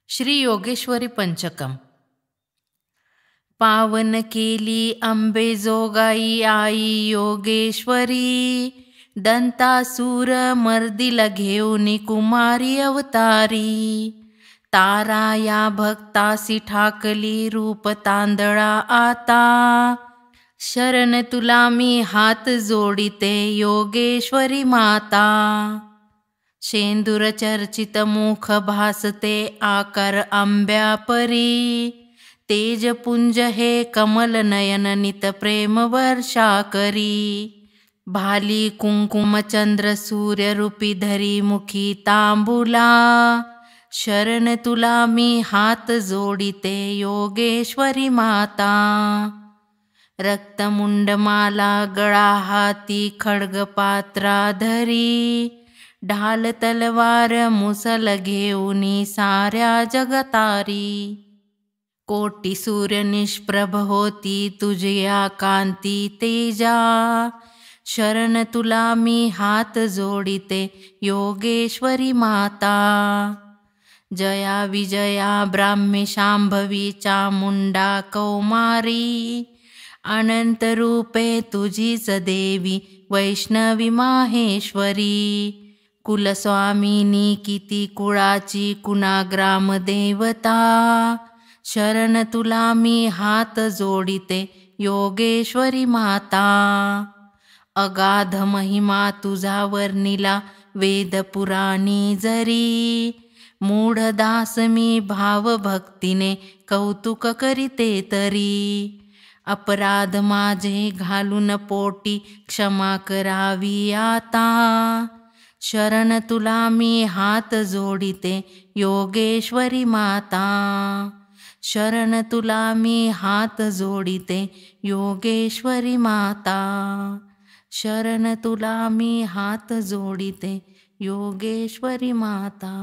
श्री योगेश्वरी पंचकम। पावन केली अंबेजोगाई आई योगेश्वरी, दंतासूर मर्दिला घेऊन कुमारी अवतारी। तारा या भक्तासी ठाकली रूप तांदळा आता, शरण तुला मी हात जोडिते योगेश्वरी माता। शेंदूर चर्चित मुख भासते आकार आंब्या परी, तेजपुंज हे कमल नयन नित प्रेम वर्षा करी। भाली कुंकुम चंद्र सूर्य रूपी धरी मुखी तांबुला, शरण तुला मी हात जोडिते योगेश्वरी माता। रक्तमुंडमाला गळा हाती खड्ग पात्रा धरी, ढाल तलवार मुसल घेऊनी साऱ्या जगतारी। कोटी सूर्य निष्प्रभ होती तुझ्या कांती तेजा, शरण तुला मी हात जोडिते योगेश्वरी माता। जया विजया ब्राह्मी शांभवी चामुंडा कौमारी, अनंत रूपे तुझीच देवी वैष्णवी माहेश्वरी। कुलस्वामिनी किती कुळाची कुणाग्राम देवता, शरण तुला मी हात जोडिते योगेश्वरी माता। अगाध महिमा तुझा वर्णिला वेद पुराणी जरी, मूढ दास मी भाव भक्तीने कौतुक करीते तरी। अपराध माझे घालून पोटी क्षमा करावी आता, शरण तुला मी हात जोडिते योगेश्वरी माता। शरण तुला मी हात जोडिते योगेश्वरी माता। शरण तुला मी हात जोडिते योगेश्वरी माता।